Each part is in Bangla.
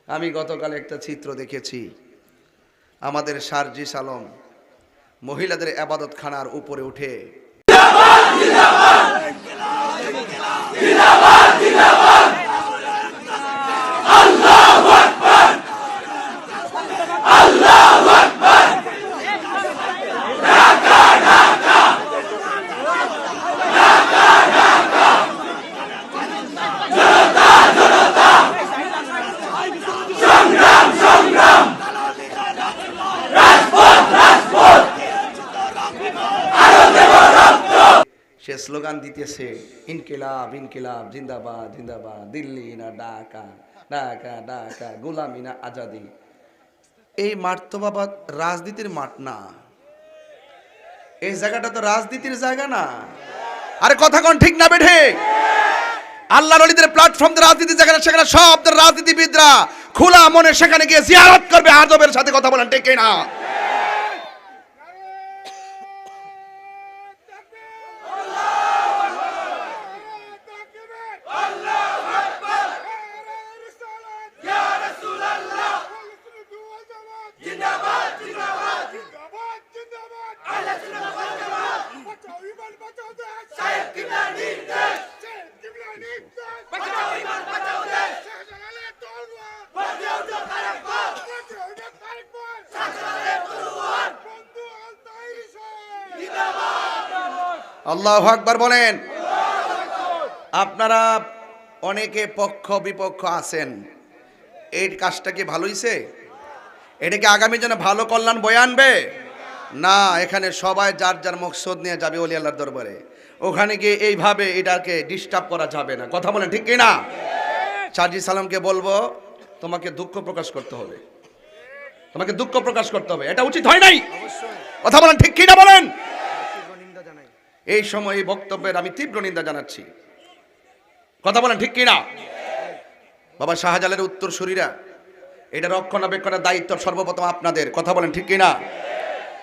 আমি গতকাল একটা চিত্র দেখেছি, আমাদের সার্জিস আলম মহিলাদের ইবাদতখানার উপরে উঠে সে স্লোগান দিতেছে, ইনকিলাব ইনকিলাব জিন্দাবাদ জিন্দাবাদ, দিল্লি না ঢাকা, ঢাকা ঢাকা, গোলামি না আজাদি। এই মাঠ তো বাবা রাজনীতির মাঠ না, এই জায়গাটা তো রাজনীতির জায়গা না। আরে কথা কোন ঠিক না বেঠে? আল্লাহর ওলিদের প্ল্যাটফর্ম তে রাজনীতির জায়গা না, সেখানে সব রাজনীতিবিদরা খোলা মনে সেখানে গিয়ে জিয়ারত করবে, আদবের সাথে কথা বলেন ঠিক না? আল্লাহু আকবার বলেন। আপনারা অনেকে পক্ষ বিপক্ষ আছেন, এই কাজটা কি ভালো হইছে? এটা কি আগামী জন্য ভালো কল্যাণ বয়ে আনবে? না, এখানে সবাই যার যার মকসদ নিয়ে যাবে ওলি আল্লাহর দরবারে, ওখানে গিয়ে এইভাবে এটাকে ডিস্টার্ব করা যাবে না। কথা বলেন ঠিক কি না? সার্জিস আলমকে বলবো, তোমাকে দুঃখ প্রকাশ করতে হবে, তোমাকে দুঃখ প্রকাশ করতে হবে, এটা উচিত হয় নাই। কথা বলেন ঠিক কি না বলেন? এই সময় এই বক্তব্যের আমি তীব্র নিন্দা জানাচ্ছি। কথা বলেন ঠিক কিনা? বাবা শাহজালালের উত্তরসূরিরা, এটা রক্ষণাবেক্ষণের দায়িত্ব সর্বপ্রথম আপনাদের। কথা বলেন ঠিক কিনা?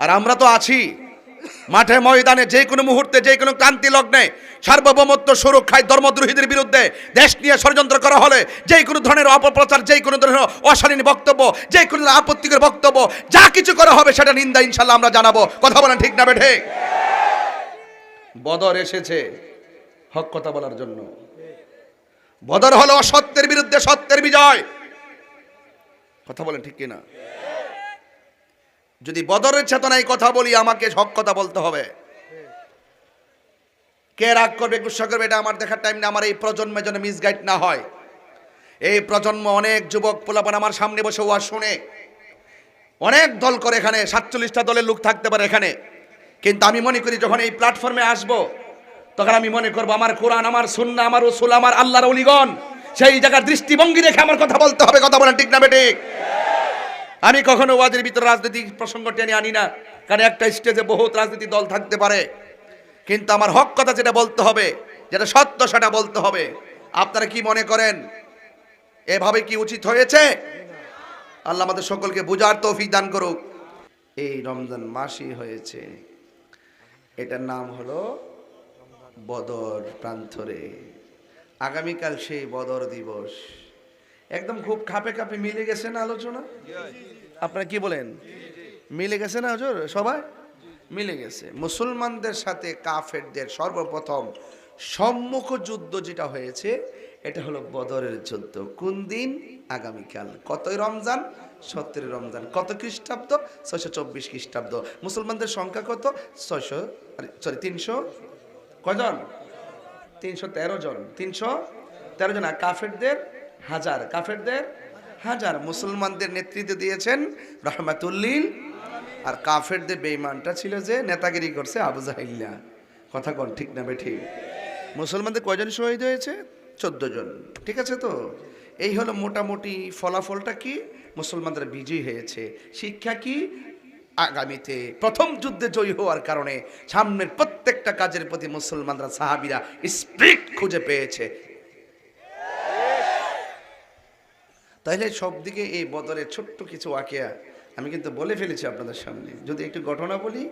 আর আমরা তো আছি মাঠে ময়দানে, যে কোনো মুহূর্তে যে কোনো ক্রান্তি লগ্নে সার্বভৌমত্ব সুরক্ষায় ধর্মদ্রোহীদের বিরুদ্ধে দেশ নিয়ে ষড়যন্ত্র করা হলে, যে কোনো ধরনের অপপ্রচার, যে কোনো ধরনের অশালীন বক্তব্য, যে কোনো আপত্তিকর বক্তব্য যা কিছু করা হবে সেটা নিন্দা ইনশাল্লাহ আমরা জানাবো। কথা বলেন ঠিক না বেঠে? বদর এসেছে হক কথা বলার জন্য। বদর হলো অসত্যের বিরুদ্ধে সত্যের বিজয়। কথা বলেন ঠিক কিনা? যদি বদরের চেতনায় কথা বলি, আমাকে হক কথা বলতে হবে। কে রাগ করবে গুসা করবে এটা আমার দেখার টাইম না। আমার এই প্রজন্মে যেন মিসগাইড না হয়। এই প্রজন্ম অনেক যুবক পোলাপান আমার সামনে বসে ওয়াজ শুনে, অনেক দল করে, এখানে 47টা দলের লোক থাকতে পারে এখানে, কিন্তু আমি মনে করি যখন এই প্ল্যাটফর্মে আসব, তখন আমি মনে করব আমার কোরআন, আমার সুন্নাহ, আমার রাসূল, আমার আল্লাহর ওলিগণ, সেই জায়গার দৃষ্টিভঙ্গি রেখে আমার কথা বলতে হবে। কথা বলেন ঠিক না বেঠিক? আমি কখনো ওয়াজের ভিতরে রাজনৈতিক প্রসঙ্গ টেনে আনি না, কারণ একটা স্টেজে বহুত রাজনীতি দল থাকতে পারে, কিন্তু আমার হক কথা যেটা বলতে হবে, যেটা সত্য সেটা বলতে হবে। আপনারা কি মনে করেন এভাবে কি উচিত হয়েছে? আল্লাহ আমাদের সকলকে বুঝার তৌফিক দান করুক। এই রমজান মাসই হয়েছে, এটার নাম হলো বদর প্রান্তরে। আগামীকাল সেই বদর দিবস। একদম খুব খাপে খাপে মিলে গেছে না আলোচনা? আপনারা কি বলেন? মিলে গেছে না হুজুর? সবাই মিলে গেছে। মুসলমানদের সাথে কাফেরদের সর্বপ্রথম সম্মুখ যুদ্ধ যেটা হয়েছে, এটা হলো বদরের যুদ্ধ। কোন দিন? আগামীকাল। কতই রমজান? 17 রমজান। কত খ্রিস্টাব্দ? 624 খ্রিস্টাব্দ। মুসলমানদের সংখ্যা কত? 300 কয়জন? 313 জন। 313 জন। আর কাফেরদের 1000। কাফেরদের 1000। মুসলমানদের নেতৃত্ব দিয়েছেন রহমাতুল্লিল, আর কাফেরদের বেঈমানটা ছিল যে নেতাগিরি করছে আবু জাহিল্লা। কথা কোন ঠিক না বেঠিক? মুসলমানদের কয়জন শহীদ হয়েছে? 14 জন। ঠিক আছে তো? এই হলো মোটামুটি ফলাফলটা। কি? মুসলমানদের বিজয়ী হয়েছে। শিক্ষা কি? আগামীতে প্রথম যুদ্ধে জয়ী হওয়ার কারণে সামনের প্রত্যেকটা কাজের প্রতি মুসলমানরা, সাহাবীরা স্পিরিট খুঁজে পেয়েছে। তাইলে সব দিকে এই বদরের ছোট্ট কিছু ওয়াকিয়া আমি কিন্তু বলে ফেলেছি আপনাদের সামনে। যদি একটু ঘটনা বলি,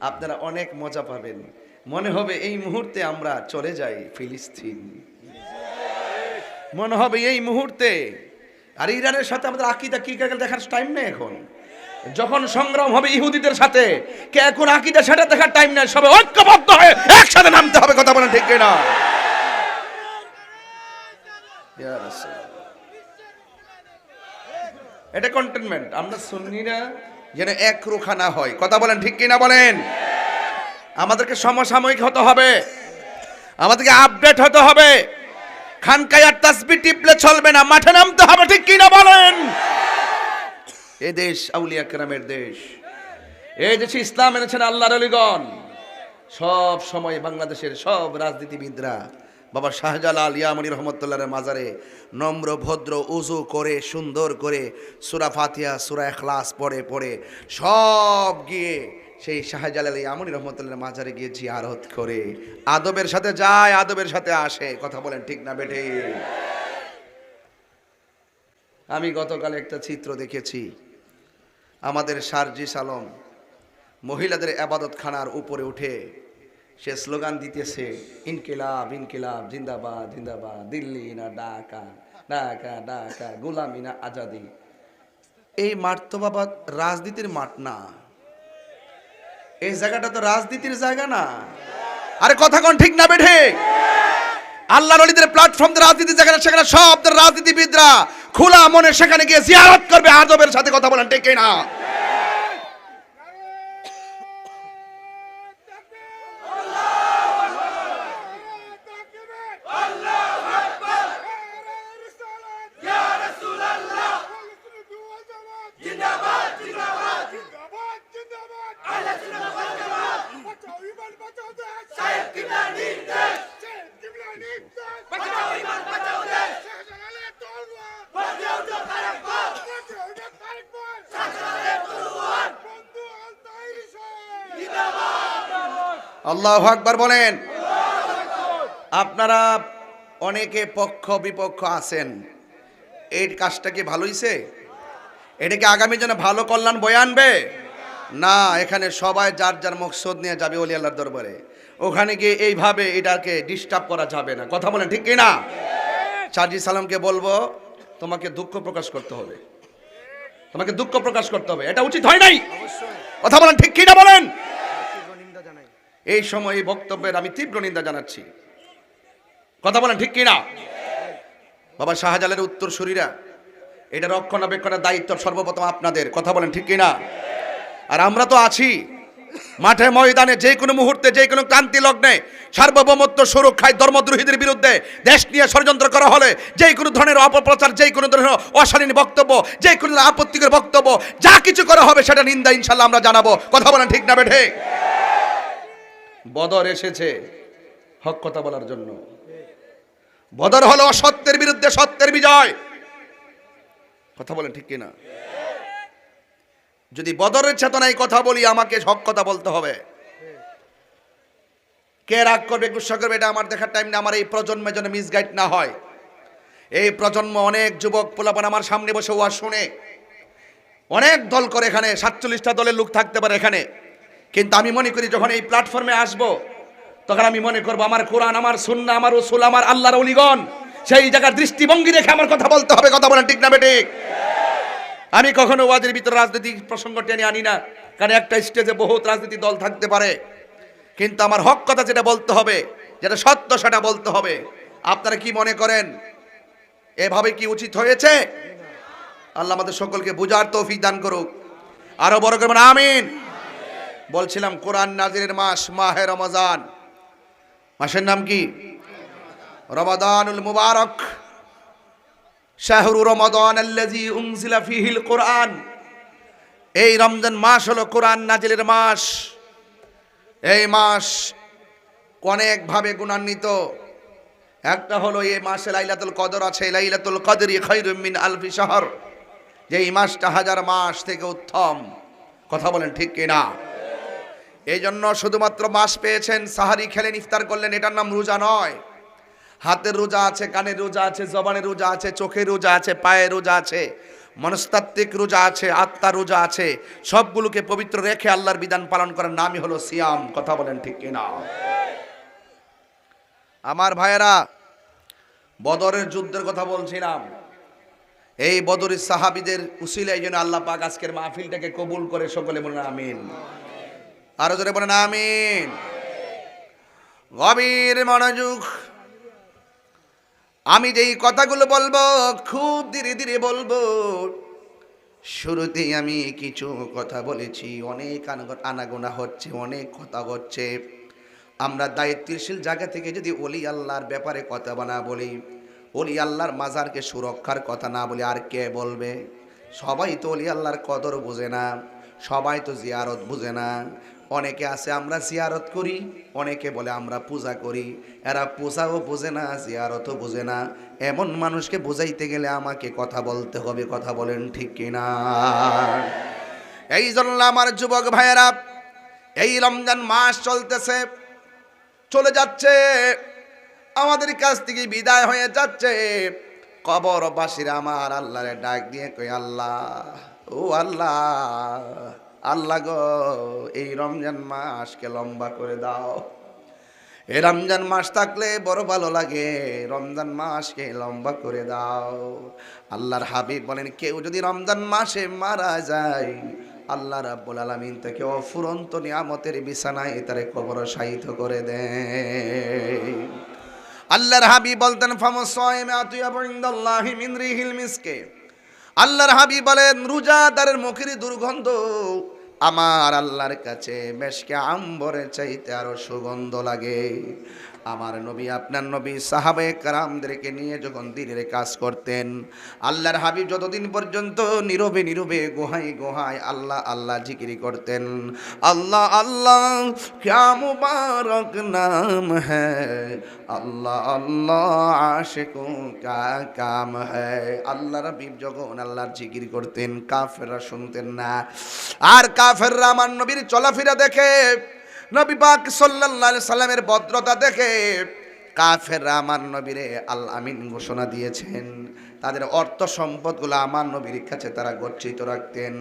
আপনারা অনেক মজা পাবেন। মনে হবে এই মুহূর্তে আমরা চলে যাই ফিলিস্তিন। মনে হবে এই মুহূর্তে আর ইরানের সাথে আমাদের আকীদা কি দেখার টাইম নেই এখন। যখন সংগ্রাম হবে ইহুদিদের সাথে, কে এখন আকীদা সেটা দেখার টাইম নেই, সবাই ঐক্যবদ্ধ হয়ে একসাথে নামতে হবে। কথা বলেন ঠিক কিনা? এটা কন্টেনমেন্ট। আমরা সুন্নিরা যেন একরোখা না হয়। কথা বলেন ঠিক কিনা বলেন? আমাদেরকে সমসাময়িক হতে হবে, আমাদেরকে আপডেট হতে হবে। খানকায় আর তাসবিহ টিপলে চলবে না, মাঠে নামতে হবে। ঠিক কিনা বলেন? এই দেশ আউলিয়া কেরামের দেশ, এই দেশে ইসলাম এনেছেন আল্লাহর ওলিগণ। সব সময় বাংলাদেশের সব রাজনীতিবিদরা বাবা শাহজালাল ইয়ামানী রহমতুল্লাহর মাজারে নম্র ভদ্র উজু করে সুন্দর করে সূরা ফাতিহা সূরা ইখলাস পড়ে সব গিয়ে সেই শাহজালাল ইয়ামানী রহমতুল্লাহর মাজারে গিয়ে জিয়ারত করে আদবের সাথে যায়, আদবের সাথে আসে। কথা বলেন ঠিক না বেটে? আমি গতকাল একটা চিত্র দেখেছি, আমাদের সার্জিস আলম মহিলাদের ইবাদতখানার উপরে উঠে সে স্লোগান দিতেছে, ইনকিলাব ইনকিলাব জিন্দাবাদ জিন্দাবাদ, দিল্লি না ঢাকা, ঢাকা ঢাকা, গোলামি না আজাদি। এই মাঠ তো বাবা রাজনীতির মাঠ না, এই জায়গাটা তো রাজনীতির জায়গা না। আরে কথা কোন ঠিক না বেঠে? আল্লাহর ওলিদের প্ল্যাটফর্ম রাজনীতির জায়গা, সেখানে সব রাজনীতিবিদরা খোলা মনে সেখানে গিয়ে জিয়ারত করবে আদবের সাথে। কথা বলেন ঠিক না? আল্লাহু আকবার বলেন। আপনারা অনেকে পক্ষ বিপক্ষ আছেন, এই কাজটা কি ভালো হইছে? এটা কি আগামী জন্য ভালো কল্যাণ বয়ে আনবে? না, এখানে সবাই যার যার মকসদ নিয়ে যাবে ওলি আল্লাহর দরবারে। ওখানে গিয়ে এইভাবে এটাকে ডিস্টার্ব করা যাবে না। কথা বলেন ঠিক কি না? সার্জিস আলমকে বলবো, তোমাকে দুঃখ প্রকাশ করতে হবে, তোমাকে দুঃখ প্রকাশ করতে হবে। এটা উচিত হয় নাই। কথা বলেন ঠিক কি না বলেন? এই সময় এই বক্তব্যের আমি তীব্র নিন্দা জানাচ্ছি। কথা বলেন ঠিক কিনা? বাবা শাহজালালের উত্তরসূরিরা, এটা রক্ষণাবেক্ষণের দায়িত্ব সর্বপ্রথম আপনাদের। কথা বলেন ঠিক কিনা? আর আমরা তো আছি মাঠে ময়দানে, যে কোনো মুহূর্তে যে কোনো ক্রান্তি লগ্নে সার্বভৌমত্ব সুরক্ষায় ধর্মদ্রোহীদের বিরুদ্ধে দেশ নিয়ে ষড়যন্ত্র করা হলে, যে কোনো ধরনের অপপ্রচার, যে কোনো ধরনের অশালীন বক্তব্য, যে কোনো আপত্তিকর বক্তব্য যা কিছু করা হবে সেটা নিন্দা ইনশাল্লাহ আমরা জানাবো। কথা বলেন ঠিক না বেঠে? বদর এসেছে হক কথা বলার জন্য। বদর হলো অসত্যের বিরুদ্ধে সত্যের বিজয়। কথা বলেন ঠিক কিনা? যদি বদরের চেতনায় কথা বলি, আমাকে হক কথা বলতে হবে। কে রাগ করবে, গুসা করবে, এটা আমার দেখার টাইম না। আমার এই প্রজন্মের জন্য মিসগাইড না হয়। এই প্রজন্ম অনেক যুবক পোলাপান আমার সামনে বসে ওয়াজ শুনে অনেক দল করে, এখানে 47টা দলের লোক থাকতে পারে এখানে, কিন্তু আমি মনে করি যখন এই প্ল্যাটফর্মে আসব, তখন আমি মনে করব আমার কোরআন, আমার সুন্নাহ, আমার রাসূল, আমার আল্লাহর ওলিগণ, সেই জায়গার দৃষ্টিভঙ্গি দেখে আমার কথা বলতে হবে। কথা বলেন ঠিক না বেঠিক? আমি কখনো ওয়াজের ভিতরে রাজনৈতিক প্রসঙ্গ টেনে আনি না, কারণ একটা স্টেজে বহুত রাজনীতি দল থাকতে পারে, কিন্তু আমার হক কথা যেটা বলতে হবে, যেটা সত্য সেটা বলতে হবে। আপনারা কি মনে করেন এভাবে কি উচিত হয়েছে? আল্লাহ আমাদের সকলকে বুঝার তৌফিক দান করুক। আরো বড় করবেন আমিন। বলছিলাম কোরআন নাজিরের মাস মাহে রমজান, মাসের নাম কি? রমাদানুল মুবারক। শাহরু রমাদান আল্লাযী উনজিলা ফীহিল কোরআন। এই রমজান মাস হলো কোরআন নাজিলের মাস। এই মাস অনেক ভাবে গুণান্বিত। একটা হলো এই মাসে লাইলাতুল কদর আছে। লাইলাতুল কদরি খায়রুম মিন আলফি শাহর। যে এই মাসটা হাজার মাস থেকে উত্তম। কথা বলেন ঠিক কিনা? এই জন্য শুধুমাত্র মাস পেয়েছেন, সাহারি খেলেন, ইফতার করলেন, এটার নাম রোজা নয়। হাতের রোজা আছে, কানের রোজা আছে, জবানের রোজা আছে, চোখের রোজা আছে, পায়ের রোজা আছে, মনস্তাত্ত্বিক রোজা আছে, আত্মার রোজা আছে। সবগুলোকে পবিত্র রেখে আল্লাহর বিধান পালন করার নামই হলো সিয়াম। কথা বলেন ঠিক কিনা? আমার ভাইয়েরা, বদরের যুদ্ধের কথা বলছিলাম। এই বদরি সাহাবীদের উসিলায় যেন আল্লাহ পাক আজকের মাহফিলটাকে কবুল করে, সকলে বলেন আমিন। আরো জোরে বলেন আমিন। গভীর মনোযোগ। আমি যেই কথাগুলো বলবো খুব ধীরে ধীরে বলবো। শুরুতেই আমি কিছু কথা বলেছি, অনেক আনাগোনা হচ্ছে, অনেক কথা হচ্ছে। আমরা দায়িত্বশীল জায়গা থেকে যদি ওলি আল্লাহর ব্যাপারে কথা না বলি, ওলি আল্লাহর মাজারকে সুরক্ষার কথা না বলি, আর কে বলবে? সবাই তো ওলি আল্লাহর কদর বুঝে না, সবাই তো জিয়ারত বুঝে না। অনেকে আছে আমরা জিয়ারত করি, অনেকে বলে আমরা পূজা করি। এরা পূজাও বোঝে না, জিয়ারতও বোঝে না। এমন মানুষকে বুঝাইতে গেলে আমাকে কথা বলতে হবে, কথা বলেন ঠিক কিনা? এই জন্য আমার যুবক ভাইয়েরা, এই রমজান মাস চলতেছে, চলে যাচ্ছে, আমাদের কাছ থেকে বিদায় হয়ে যাচ্ছে। কবরবাসীরা আমার আল্লাহরে ডাক দিয়ে কই, আল্লাহ ও আল্লাহ, আল্লাহ গো এই রমজান মাসকে লম্বা করে দাও। এই রমজান মাস থাকলে বড় ভালো লাগে, রমজান মাসকে লম্বা করে দাও। আল্লাহর হাবিব বলেন, কেউ যদি রমজান মাসে মারা যায়, আল্লাহ রাব্বুল আলামিন তাকে অফুরন্ত নিয়ামতের বিছানায় তারে কবর শায়িত করে দেয়। আল্লাহর হাবিব বলতেন, ফামসায়মা আতিয়াবু ইনদাল্লাহি মিন রিহিল মিসকে। আল্লাহর হাবিব বলেন, রোজাদারের মুখের দুর্গন্ধ আমার আল্লাহর কাছে মেশকে আম্বরের চাইতে আরো সুগন্ধ লাগে। আমার নবী, আপনার নবী সাহাবায়ে কেরামদেরকে নিয়ে যখন দিনের কাজ করতেন, আল্লাহর হাবিব যতদিন পর্যন্ত নীরবে নীরবে গুহায় গুহায় আল্লাহ আল্লাহ জিকির করতেন। আল্লাহ আল্লাহ ক্যা মুবারক নাম হ্যায়, আল্লাহ আল্লাহ আশিকো কা কাম হ্যায়। আল্লাহর হাবিব যখন আল্লাহর জিকির করতেন, কাফেররা শুনতেন না। আর কাফেররা আমার নবীর চলাফেরা দেখে, নবী পাক সাল্লাল্লাহু আলাইহি সাল্লামের ভদ্রতা দেখে কাফেররা আমার নবীরে আল আমিন ঘোষণা দিয়েছেন। তাদের অর্থ সম্পদগুলো আমার নবীর কাছে তারা গচ্ছিত রাখতেন।